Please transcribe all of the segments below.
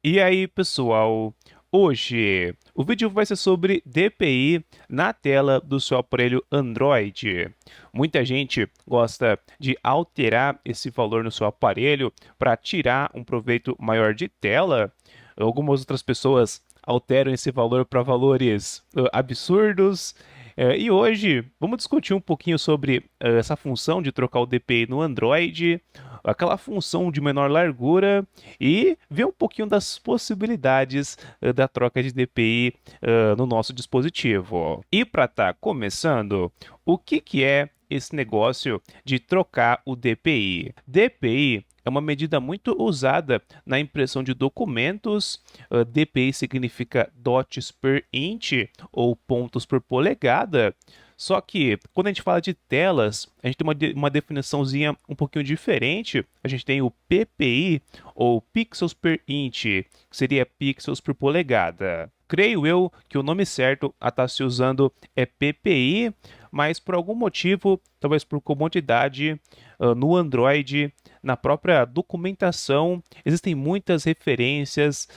E aí, pessoal? Hoje o vídeo vai ser sobre DPI na tela do seu aparelho Android. Muita gente gosta de alterar esse valor no seu aparelho para tirar um proveito maior de tela. Algumas outras pessoas alteram esse valor para valores absurdos. E hoje vamos discutir um pouquinho sobre essa função de trocar o DPI no Android, aquela função de menor largura e ver um pouquinho das possibilidades da troca de DPI no nosso dispositivo. E para estar começando, o que é esse negócio de trocar o DPI? DPI é uma medida muito usada na impressão de documentos. DPI significa dots per inch ou pontos por polegada. Só que, quando a gente fala de telas, a gente tem uma definiçãozinha um pouquinho diferente. A gente tem o PPI, ou Pixels per Inch, que seria pixels por polegada. Creio eu que o nome certo a estar se usando é PPI, mas por algum motivo, talvez por comodidade, no Android, na própria documentação, existem muitas referências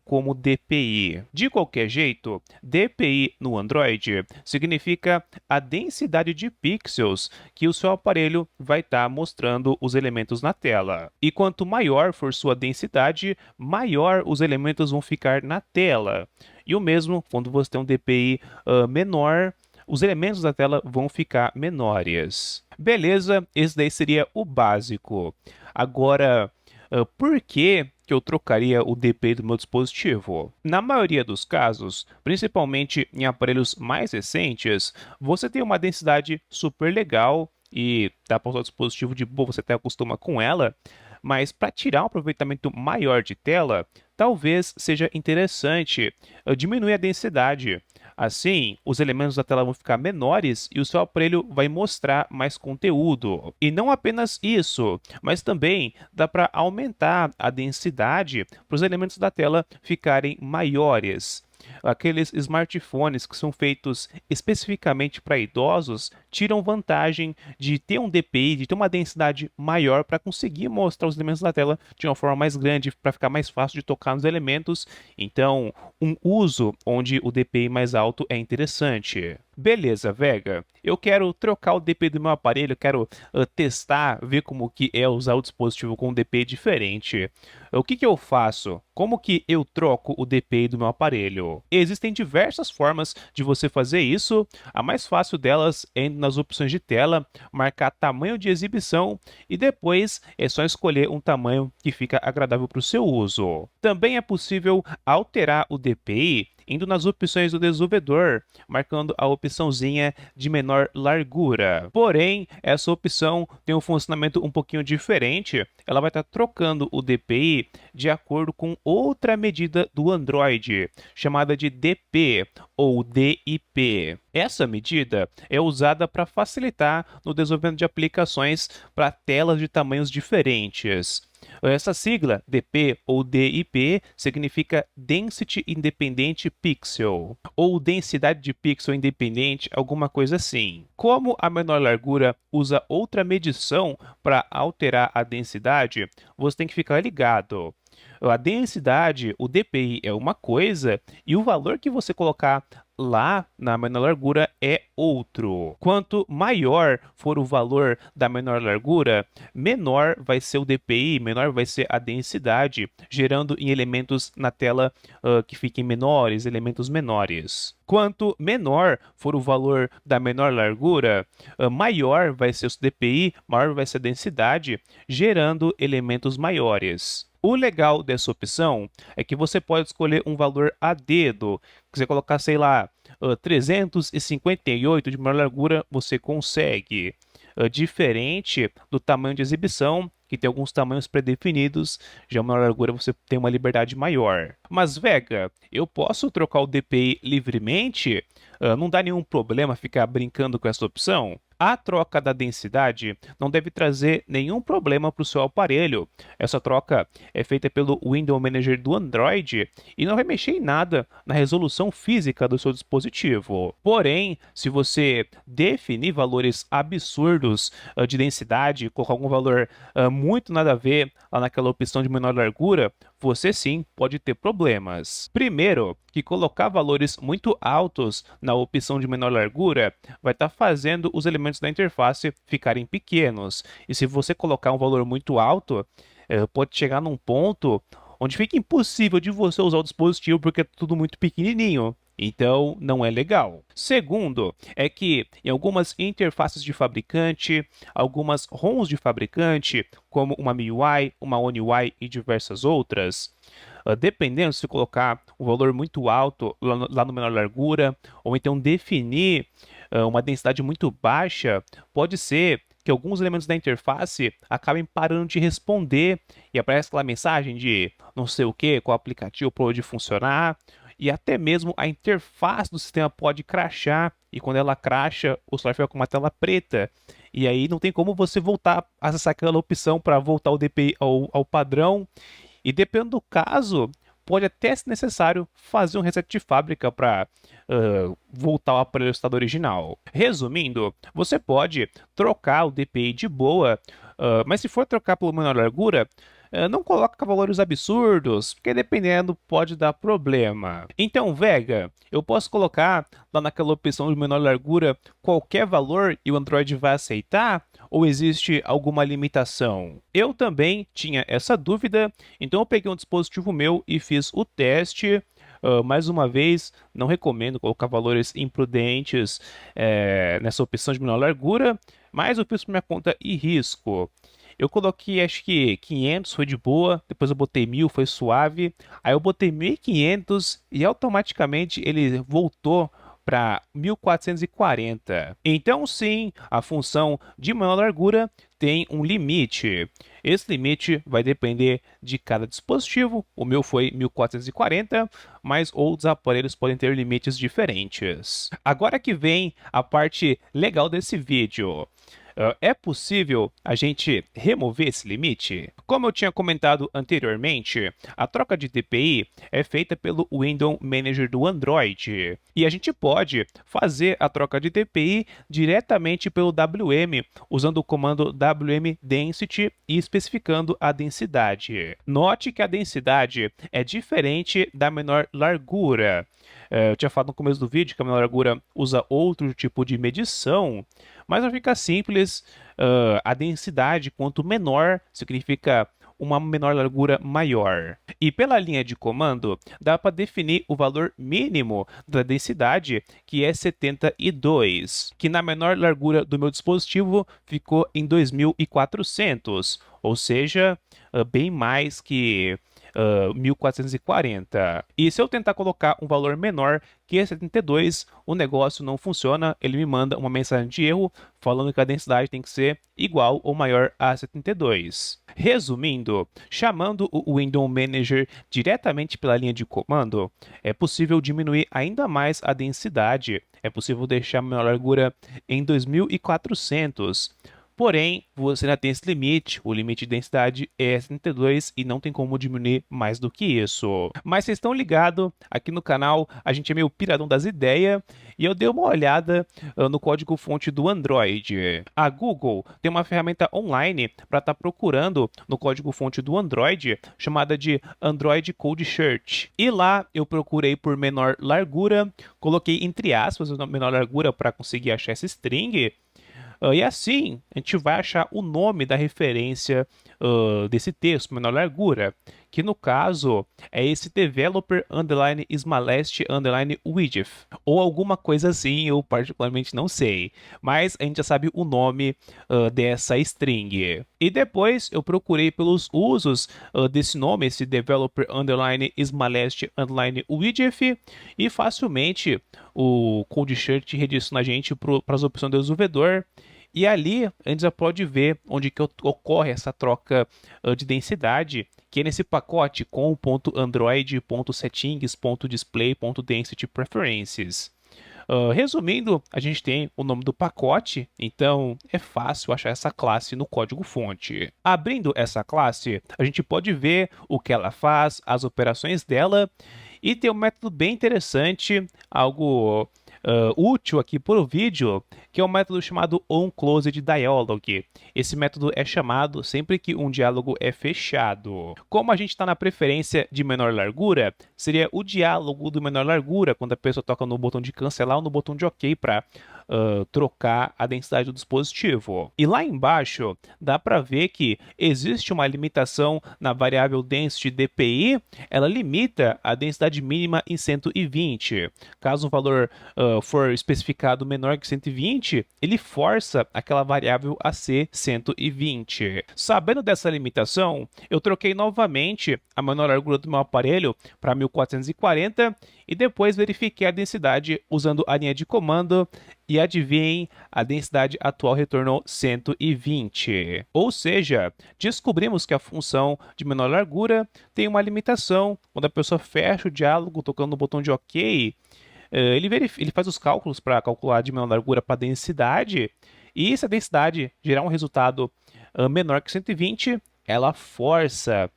como DPI. De qualquer jeito, DPI no Android significa a densidade de pixels que o seu aparelho vai estar mostrando os elementos na tela. E quanto maior for sua densidade, maior os elementos vão ficar na tela. E o mesmo quando você tem um DPI menor, os elementos da tela vão ficar menores. Beleza, esse daí seria o básico. Agora, por que eu trocaria o DPI do meu dispositivo? Na maioria dos casos, principalmente em aparelhos mais recentes, você tem uma densidade super legal e dá para usar o dispositivo de boa, você até acostuma com ela, mas para tirar um aproveitamento maior de tela, talvez seja interessante diminuir a densidade. Assim, os elementos da tela vão ficar menores e o seu aparelho vai mostrar mais conteúdo. E não apenas isso, mas também dá para aumentar a densidade para os elementos da tela ficarem maiores. Aqueles smartphones que são feitos especificamente para idosos tiram vantagem de ter um DPI, de ter uma densidade maior para conseguir mostrar os elementos da tela de uma forma mais grande, para ficar mais fácil de tocar nos elementos. Então, um uso onde o DPI mais alto é interessante. Beleza, Vega. Eu quero trocar o DPI do meu aparelho, quero testar, ver como que é usar o dispositivo com um DPI diferente. O que eu faço? Como que eu troco o DPI do meu aparelho? Existem diversas formas de você fazer isso. A mais fácil delas é indo nas opções de tela, marcar tamanho de exibição e depois é só escolher um tamanho que fica agradável para o seu uso. Também é possível alterar o DPI indo nas opções do desenvolvedor, marcando a opçãozinha de menor largura. Porém, essa opção tem um funcionamento um pouquinho diferente. Ela vai estar trocando o DPI de acordo com outra medida do Android, chamada de DP ou DIP. Essa medida é usada para facilitar no desenvolvimento de aplicações para telas de tamanhos diferentes. Essa sigla, DP ou DIP, significa Density Independent Pixel, ou densidade de pixel independente, alguma coisa assim. Como a menor largura usa outra medição para alterar a densidade, você tem que ficar ligado. A densidade, o DPI é uma coisa, e o valor que você colocar lá na menor largura é outro. Quanto maior for o valor da menor largura, menor vai ser o DPI, menor vai ser a densidade, gerando em elementos na tela que fiquem menores, elementos menores. Quanto menor for o valor da menor largura, maior vai ser o DPI, maior vai ser a densidade, gerando elementos maiores. O legal dessa opção é que você pode escolher um valor a dedo. Se você colocar, sei lá, 358 de maior largura, você consegue. Diferente do tamanho de exibição, que tem alguns tamanhos pré-definidos, já a maior largura você tem uma liberdade maior. Mas, Vega, eu posso trocar o DPI livremente? Não dá nenhum problema ficar brincando com essa opção? A troca da densidade não deve trazer nenhum problema para o seu aparelho. Essa troca é feita pelo Window Manager do Android e não vai mexer em nada na resolução física do seu dispositivo. Porém, se você definir valores absurdos de densidade, colocar algum valor muito nada a ver lá naquela opção de menor largura, você sim pode ter problemas. Primeiro, que colocar valores muito altos na opção de menor largura vai estar fazendo os elementos da interface ficarem pequenos. E se você colocar um valor muito alto, pode chegar num ponto onde fica impossível de você usar o dispositivo porque é tudo muito pequenininho. Então, não é legal. Segundo, é que em algumas interfaces de fabricante, algumas ROMs de fabricante, como uma MIUI, uma ONUI e diversas outras, dependendo se colocar um valor muito alto lá no menor largura, ou então definir uma densidade muito baixa, pode ser que alguns elementos da interface acabem parando de responder e aparece aquela mensagem de não sei o que, qual aplicativo pode funcionar, e até mesmo a interface do sistema pode crashar, e quando ela crasha, o celular fica com uma tela preta. E aí não tem como você voltar a acessar aquela opção para voltar o DPI ao padrão. E dependendo do caso, pode até ser necessário fazer um reset de fábrica para voltar ao aparelho estado original. Resumindo, você pode trocar o DPI de boa, mas se for trocar pelo menor largura, não coloca valores absurdos, porque dependendo pode dar problema. Então, Vega, eu posso colocar lá naquela opção de menor largura qualquer valor e o Android vai aceitar? Ou existe alguma limitação? Eu também tinha essa dúvida, então eu peguei um dispositivo meu e fiz o teste. Mais uma vez, não recomendo colocar valores imprudentes nessa opção de menor largura, mas eu fiz por minha conta e risco. Eu coloquei, acho que 500 foi de boa, depois eu botei 1000, foi suave, aí eu botei 1500 e automaticamente ele voltou para 1440. Então sim, a função de menor largura tem um limite. Esse limite vai depender de cada dispositivo. O meu foi 1440, mas outros aparelhos podem ter limites diferentes. Agora que vem a parte legal desse vídeo. É possível a gente remover esse limite? Como eu tinha comentado anteriormente, a troca de DPI é feita pelo Window Manager do Android. E a gente pode fazer a troca de DPI diretamente pelo WM, usando o comando wm-density e especificando a densidade. Note que a densidade é diferente da menor largura. Eu tinha falado no começo do vídeo que a menor largura usa outro tipo de medição, mas para ficar simples, a densidade, quanto menor, significa uma menor largura maior. E pela linha de comando, dá para definir o valor mínimo da densidade, que é 72, que na menor largura do meu dispositivo ficou em 2400, ou seja, bem mais que 1440. E se eu tentar colocar um valor menor que 72, o negócio não funciona, ele me manda uma mensagem de erro falando que a densidade tem que ser igual ou maior a 72. Resumindo, chamando o Window Manager diretamente pela linha de comando, é possível diminuir ainda mais a densidade, é possível deixar a menor largura em 2400. Porém, você ainda tem esse limite, o limite de densidade é 72 e não tem como diminuir mais do que isso. Mas vocês estão ligados, aqui no canal a gente é meio piradão das ideias e eu dei uma olhada no código-fonte do Android. A Google tem uma ferramenta online para estar procurando no código-fonte do Android chamada de Android Code Search. E lá eu procurei por menor largura, coloquei entre aspas a menor largura para conseguir achar essa string. E assim, a gente vai achar o nome da referência desse texto, menor largura, que no caso é esse developer underline smallest underline widget, ou alguma coisa assim, eu particularmente não sei, mas a gente já sabe o nome dessa string. E depois eu procurei pelos usos desse nome, esse developer underline smallest underline widget, e facilmente o Code Search redireciona a gente para as opções do desenvolvedor. E ali a gente já pode ver onde que ocorre essa troca de densidade, que é nesse pacote com.android.settings.display.density preferences. Resumindo, a gente tem o nome do pacote, então é fácil achar essa classe no código-fonte. Abrindo essa classe, a gente pode ver o que ela faz, as operações dela, e tem um método bem interessante, algo útil aqui para o vídeo, que é um método chamado onClosedDialog. Esse método é chamado sempre que um diálogo é fechado. Como a gente está na preferência de menor largura, seria o diálogo do menor largura, quando a pessoa toca no botão de cancelar ou no botão de OK para trocar a densidade do dispositivo. E lá embaixo, dá para ver que existe uma limitação na variável density DPI, ela limita a densidade mínima em 120. Caso o valor for especificado menor que 120, ele força aquela variável a ser 120. Sabendo dessa limitação, eu troquei novamente a menor largura do meu aparelho para 1440 e depois verifiquei a densidade usando a linha de comando e adivinhem, a densidade atual retornou 120. Ou seja, descobrimos que a função de menor largura tem uma limitação. Quando a pessoa fecha o diálogo tocando no botão de OK, ele faz os cálculos para calcular de menor largura para densidade, e se a densidade gerar um resultado menor que 120, ela força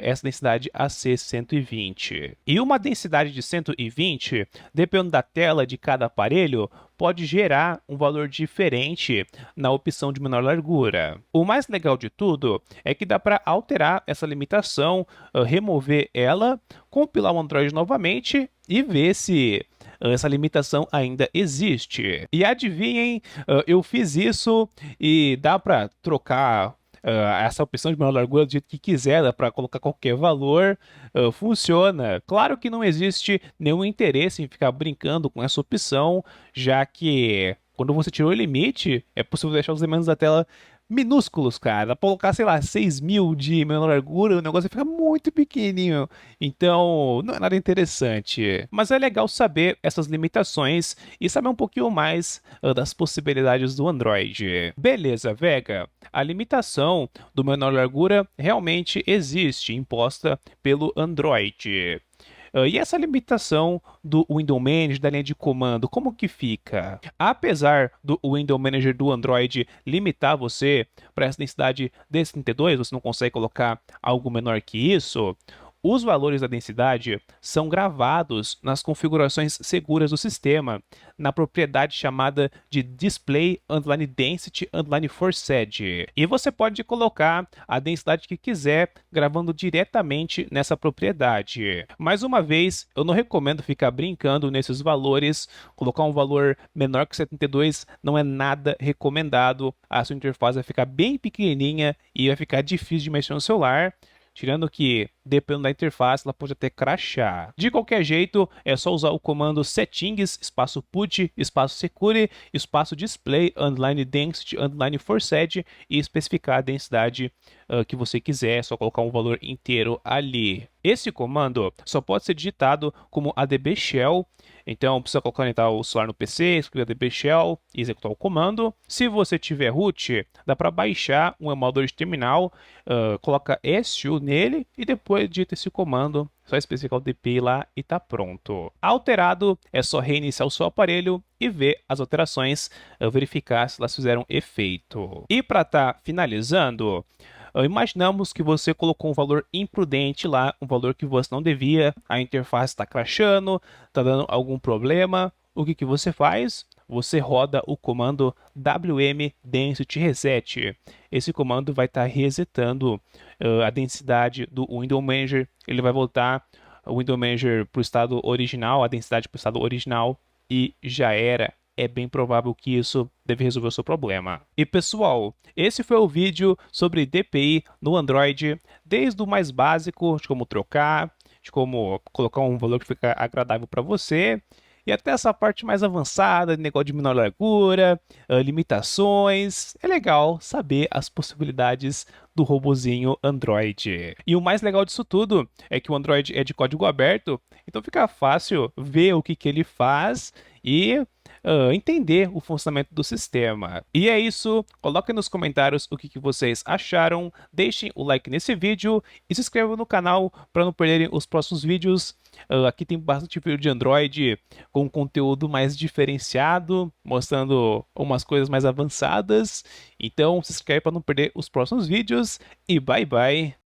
essa densidade a ser 120. E uma densidade de 120, dependendo da tela de cada aparelho, pode gerar um valor diferente na opção de menor largura. O mais legal de tudo é que dá para alterar essa limitação, remover ela, compilar o Android novamente e ver se essa limitação ainda existe. E adivinhem, eu fiz isso e dá para trocar essa opção de menor largura do jeito que quiser, dá para colocar qualquer valor, funciona. Claro que não existe nenhum interesse em ficar brincando com essa opção, já que quando você tirou o limite, é possível deixar os elementos da tela minúsculos, cara. Dá pra colocar, sei lá, 6.000 de menor largura, o negócio fica muito pequenininho. Então, não é nada interessante. Mas é legal saber essas limitações e saber um pouquinho mais das possibilidades do Android. Beleza, Vega. A limitação do menor largura realmente existe, imposta pelo Android. E essa limitação do Window Manager, da linha de comando, como que fica? Apesar do Window Manager do Android limitar você para essa densidade de 32, você não consegue colocar algo menor que isso, os valores da densidade são gravados nas configurações seguras do sistema, na propriedade chamada de Display_Density_Forced. E você pode colocar a densidade que quiser, gravando diretamente nessa propriedade. Mais uma vez, eu não recomendo ficar brincando nesses valores. Colocar um valor menor que 72 não é nada recomendado. A sua interface vai ficar bem pequenininha e vai ficar difícil de mexer no celular. Tirando que, dependendo da interface, ela pode até crashar. De qualquer jeito, é só usar o comando settings, espaço put, espaço secure, espaço display, underline density, underline forced e especificar a densidade que você quiser. É só colocar um valor inteiro ali. Esse comando só pode ser digitado como adb shell. Então, precisa conectar o celular no PC, escrever adb shell e executar o comando. Se você tiver root, dá para baixar um emulador de terminal, coloca su nele e depois digita esse comando, só especificar o DPI lá e tá pronto. Alterado, é só reiniciar o seu aparelho e ver as alterações, verificar se elas fizeram efeito. E para estar finalizando, imaginamos que você colocou um valor imprudente lá, um valor que você não devia, a interface está crashando, está dando algum problema. O que você faz? Você roda o comando wm density reset. Esse comando vai estar resetando a densidade do Window Manager. Ele vai voltar o Window Manager para o estado original, a densidade para o estado original, e já era. É bem provável que isso deve resolver o seu problema. E pessoal, esse foi o vídeo sobre DPI no Android, desde o mais básico, de como trocar, de como colocar um valor que fica agradável para você, e até essa parte mais avançada, de negócio de menor largura, limitações. É legal saber as possibilidades do robozinho Android. E o mais legal disso tudo é que o Android é de código aberto, então fica fácil ver o que ele faz e entender o funcionamento do sistema. E é isso, coloquem nos comentários o que vocês acharam, deixem o like nesse vídeo e se inscrevam no canal para não perderem os próximos vídeos. Aqui tem bastante vídeo de Android com conteúdo mais diferenciado, mostrando umas coisas mais avançadas. Então se inscreve para não perder os próximos vídeos e bye bye!